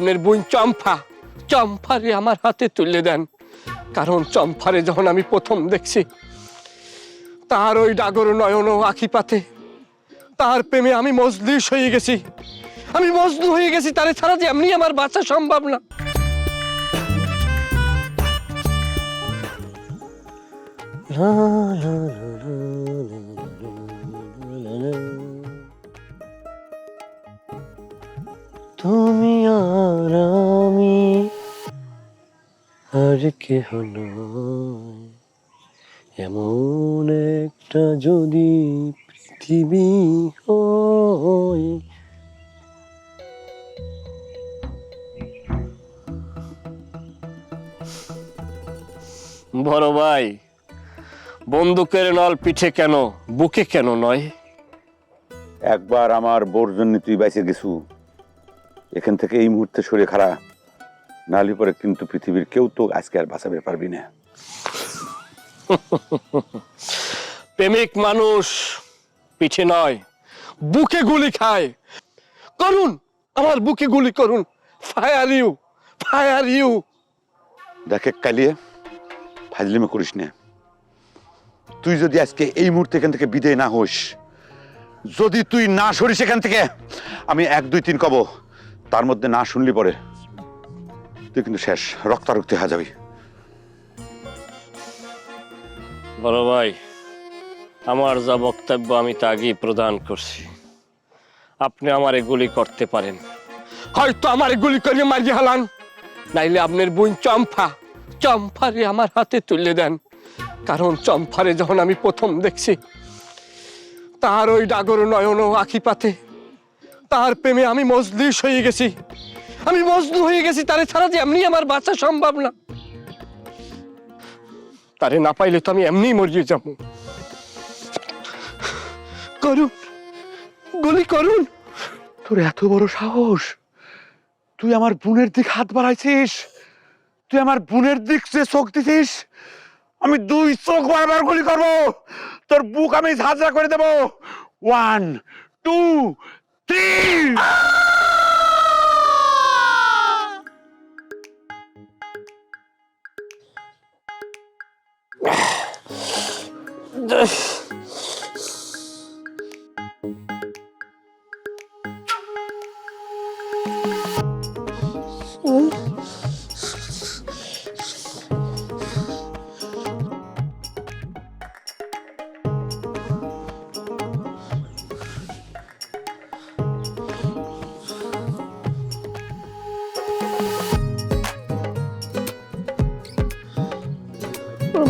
আপনার বোন চম্পা, চম্পারে আমার হাতে তুলে দেন। কারণ চম্পারে যখন আমি প্রথম দেখছি, তার ওই ডাগর নয়ন ও আখি পাতে তার প্রেমে আমি মজলিস হয়ে গেছি। আমি মজনু হয়ে গেছি, তারে ছাড়া যে এমনি আমার বাঁচা সম্ভব না। তুমি আর আমি আর কেহ নয়, এমন একটা যদি পৃথিবী হয়। বড় ভাই, বন্দুকের নল পিঠে কেন, বুকে কেন নয়? একবার আমার বোর জন্য তুই বাইসে গেছু, এখান থেকে এই মুহূর্তে সরে খাড়া, নাহলে পরে কিন্তু পৃথিবীর কেউ তো আজকে আর বাঁচাবে পারবি না। প্রেমিক মানুষ পিঠে নয়, বুকে গুলি খায়। করুন, আমার বুকে গুলি করুন। Fire you, fire you. দেখে কালিয়ে ফাজলিমে করিস না। তুই যদি আজকে এই মুহূর্তে এখান থেকে বিদায় না হোস, যদি তুই না সরিস এখান থেকে, আমি 1 2 3 কব, তার মধ্যে না শুনলি পরে তুই কিন্তু শেষ, রক্তারক্তি হয়ে যাবি। বড় ভাই, আমার যা বক্তব্য আমি তা আগেই প্রদান করছি। আপনি আমারে গুলি করতে পারেন, হয়তো আমারে গুলি করে মারিয়ে হালান, নাইলে আপনার বোন চম্পা, চম্পারে আমার হাতে তুলে দেন। কারণ চম্পারে যখন আমি প্রথম দেখছি, তার ওই ডাগর নয়ন ও আখি পাতে তার প্রেমে আমি মজলিস হয়ে গেছি। আমি মজনু হয়ে গেছি, তারে ছাড়া যে এমনি আমার বাঁচা সম্ভব না। তারে না পাইলে তো আমি এমনি মরিয়ে যাব। করুন, গুলি করুন। তোর এত বড় সাহস, তুই আমার বোনের দিক হাত বাড়াইছিস, তুই আমার বোনের দিক যে চোখ দিছিস, আমি 2 চোখ বারবার গুলি করব, তোর বুক আমি ঝাঁঝরা করে দেব। 1 2 3।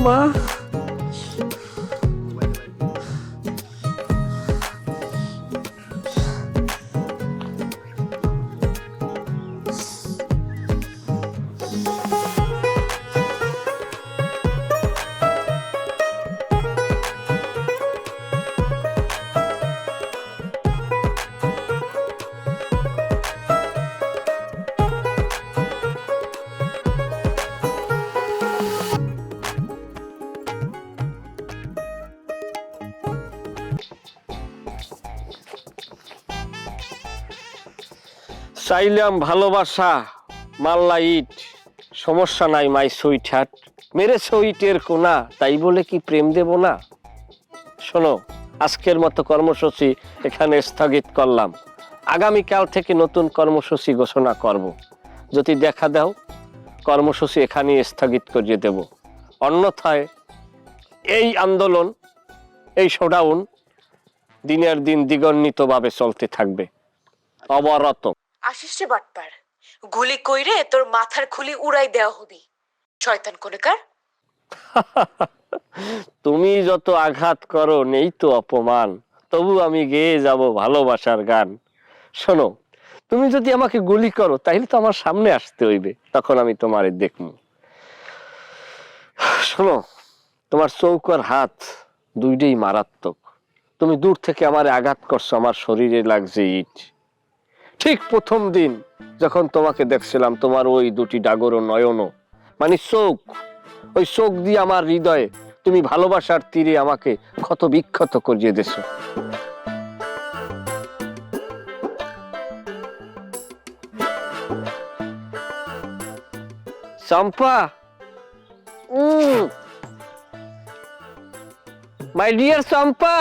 মা, চাইলাম ভালোবাসা, মাল্লা ইট, সমস্যা নাই মাই সুইট হার্ট, মেরে সুইটের কোনা, তাই বলে কি প্রেম দেব না? শোনো, আজকের মতো কর্মসূচি এখানে স্থগিত করলাম। আগামীকাল থেকে নতুন কর্মসূচি ঘোষণা করব। যদি দেখা দাও, কর্মসূচি এখানেই স্থগিত করিয়ে দেব। অন্যথায় এই আন্দোলন, এই শোডাউন দিনের দিন দ্বিগুণিতভাবে চলতে থাকবে, অবরত। আসিস রে বাটপার, গুলি কইরে তোর মাথার খুলি উড়াই দেওয়া হবি, শয়তান কোনেকার। তুমি যত আঘাত করো নেই তো অপমান, তবু আমি গেয়ে যাব ভালোবাসার গান। শোনো, তুমি যদি আমাকে গুলি করো তাহলে তো আমার সামনে আসতে হইবে, তখন আমি তোমারে দেখবো। শোনো, তোমার চৌকার হাত দুইটাই মারাত্মক। তুমি দূর থেকে আমারে আঘাত করছো, আমার শরীরে লাগছে ইট। ঠিক প্রথম দিন যখন তোমাকে দেখছিলাম, তোমার ওই 2টি ডাগর নয়ন, মানে চোখ, ওই চোখ দিয়ে আমার হৃদয়ে তুমি ভালোবাসার তীরে আমাকে ক্ষত বিক্ষত করিয়ে দিছো। চম্পা, মাই ডিয়ার চম্পা।